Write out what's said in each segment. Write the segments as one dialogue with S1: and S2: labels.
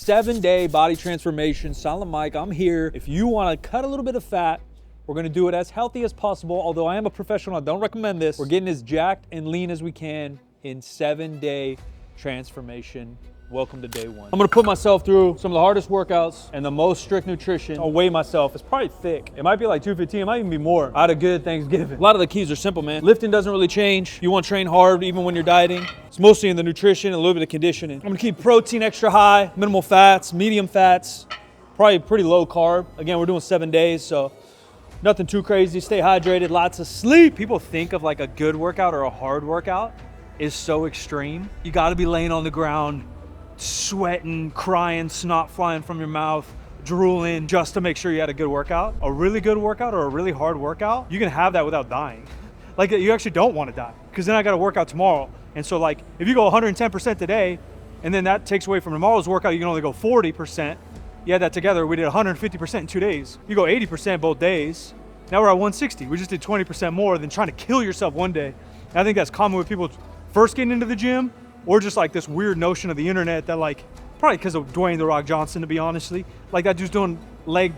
S1: 7-day body transformation. Silent Mike, I'm here. If you want to cut a little bit of fat, we're gonna do it as healthy as possible. Although I am a professional, I don't recommend this. We're getting as jacked and lean as we can in 7-day transformation. Welcome to day one. I'm gonna put myself through some of the hardest workouts and the most strict nutrition. I'll weigh myself. It's probably thick. It might be like 215, it might even be more. I had a good Thanksgiving. A lot of the keys are simple, man. Lifting doesn't really change. You wanna train hard even when you're dieting. It's mostly in the nutrition and a little bit of conditioning. I'm gonna keep protein extra high, minimal fats, medium fats, probably pretty low carb. Again, we're doing 7 days, so nothing too crazy. Stay hydrated, lots of sleep. People think of like a good workout or a hard workout is so extreme. You gotta be laying on the ground, sweating, crying, snot flying from your mouth, drooling just to make sure you had a good workout. A really good workout or a really hard workout, you can have that without dying. Like you actually don't want to die because then I got to work out tomorrow. And so like if you go 110% today and then that takes away from tomorrow's workout, you can only go 40%. You add that together, we did 150% in 2 days. You go 80% both days. Now we're at 160. We just did 20% more than trying to kill yourself one day. And I think that's common with people first getting into the gym, or just like this weird notion of the internet that like, probably because of Dwayne The Rock Johnson, to be honestly, like that dude's doing leg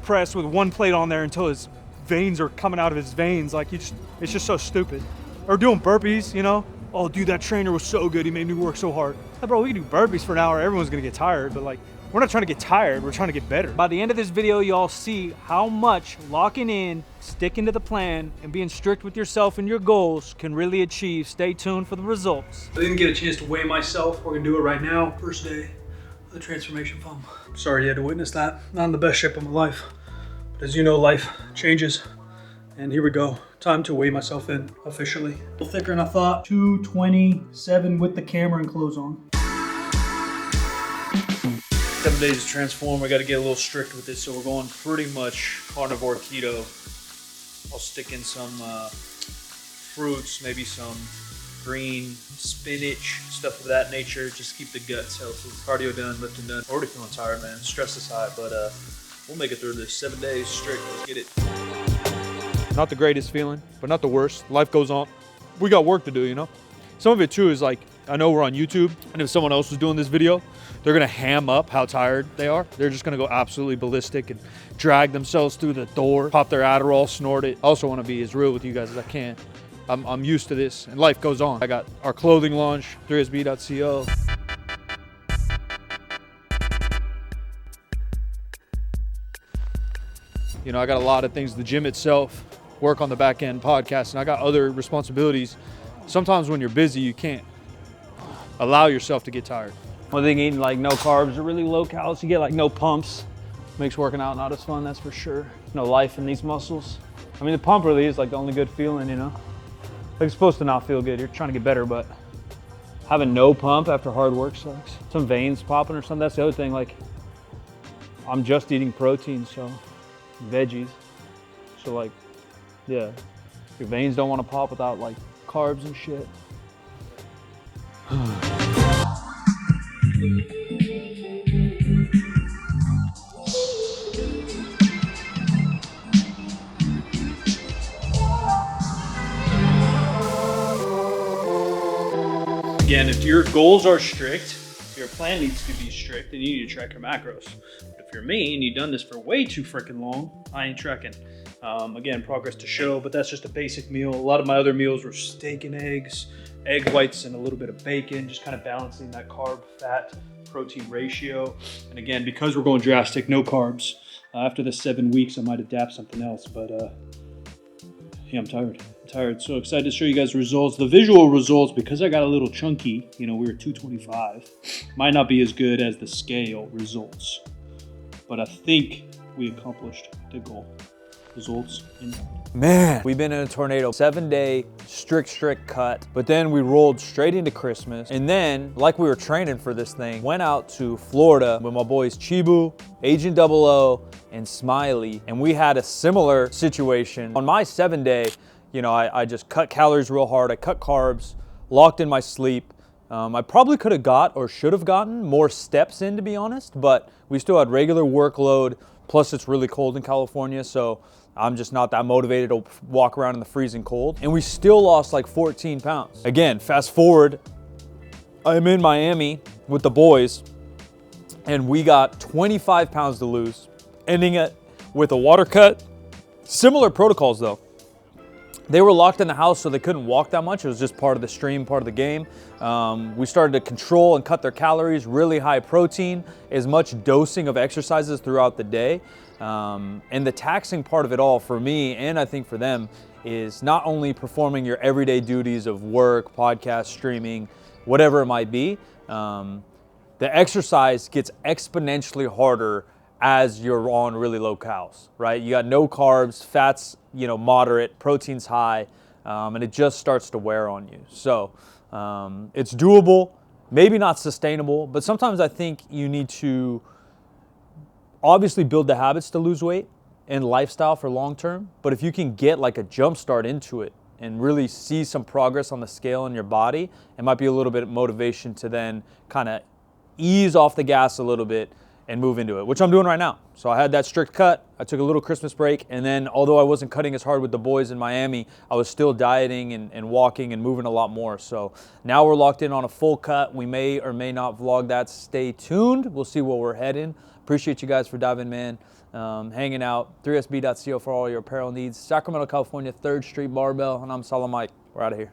S1: press with one plate on there until his veins are coming out of his veins. Like it's just so stupid. Or doing burpees, you know? Oh dude, that trainer was so good, he made me work so hard. Like, bro, we can do burpees for an hour, everyone's gonna get tired, but like, we're not trying to get tired, we're trying to get better. By the end of this video, y'all see how much locking in, sticking to the plan, and being strict with yourself and your goals can really achieve. Stay tuned for the results. I didn't get a chance to weigh myself. We're gonna do it right now. First day of the transformation pump. Sorry you had to witness that. Not in the best shape of my life. But as you know, life changes. And here we go. Time to weigh myself in officially. A little thicker than I thought. 227 with the camera and clothes on. 7 days to transform. We got to get a little strict with this, so we're going pretty much carnivore keto. I'll stick in some fruits, maybe some green spinach, stuff of that nature. Just keep the guts healthy. Cardio done, lifting done. Already feeling tired, man. Stress is high, but we'll make it through this. 7 days strict. Let's get it. Not the greatest feeling, but not the worst. Life goes on. We got work to do, you know? Some of it too is like, I know we're on YouTube, and if someone else was doing this video, they're gonna ham up how tired they are. They're just gonna go absolutely ballistic and drag themselves through the door, pop their Adderall, snort it. I also wanna be as real with you guys as I can. I'm used to this, and life goes on. I got our clothing launch, 3sb.co. You know, I got a lot of things, the gym itself, work on the back end, podcast, and I got other responsibilities. Sometimes when you're busy, you can't allow yourself to get tired. One thing, eating like no carbs or really low calories, you get like no pumps. Makes working out not as fun, that's for sure. No life in these muscles. I mean, the pump really is like the only good feeling, you know? Like it's supposed to not feel good, you're trying to get better, but having no pump after hard work sucks. Some veins popping or something, that's the other thing. Like, I'm just eating protein, so veggies. So like, yeah, your veins don't want to pop without like carbs and shit. Again, if your goals are strict, your plan needs to be strict, and you need to track your macros. But if you're me and you've done this for way too freaking long, I ain't tracking. Again, progress to show, but that's just a basic meal. A lot of my other meals were steak and eggs, egg whites and a little bit of bacon, just kind of balancing that carb, fat, protein ratio. And again, because we're going drastic, no carbs. After the 7 weeks, I might adapt something else, but yeah, I'm tired. So excited to show you guys the results. The visual results, because I got a little chunky, you know, we were 225, might not be as good as the scale results, but I think we accomplished the goal. Results in mind. Man, we've been in a tornado. 7-day strict cut, but then we rolled straight into Christmas, and then like we were training for this thing, went out to Florida with my boys Chibu, Agent 00, and Smiley, and we had a similar situation. On my 7-day, you know, I just cut calories real hard, I cut carbs, locked in my sleep. I probably could have got or should have gotten more steps in, to be honest, but we still had regular workload, plus it's really cold in California, so I'm just not that motivated to walk around in the freezing cold. And we still lost like 14 pounds. Again, fast forward, I'm in Miami with the boys, and we got 25 pounds to lose, ending it with a water cut. Similar protocols though. They were locked in the house, so they couldn't walk that much. It was just part of the stream, part of the game. We started to control and cut their calories, really high protein, as much dosing of exercises throughout the day. And the taxing part of it all for me, and I think for them, is not only performing your everyday duties of work, podcast, streaming, whatever it might be. The exercise gets exponentially harder as you're on really low calories, right? You got no carbs, fats, moderate, protein's high, and it just starts to wear on you. So it's doable, maybe not sustainable, but sometimes I think you need to obviously build the habits to lose weight and lifestyle for long term. But if you can get like a jump start into it and really see some progress on the scale in your body, it might be a little bit of motivation to then kind of ease off the gas a little bit and move into it, which I'm doing right now. So I had that strict cut. I took a little Christmas break, and then although I wasn't cutting as hard with the boys in Miami, I was still dieting and walking and moving a lot more. So now we're locked in on a full cut. We may or may not vlog that. Stay tuned. We'll see where we're heading. Appreciate you guys for diving in, hanging out. 3sb.co for all your apparel needs. Sacramento, California, 3rd Street Barbell, and I'm Salah Mike. We're out of here.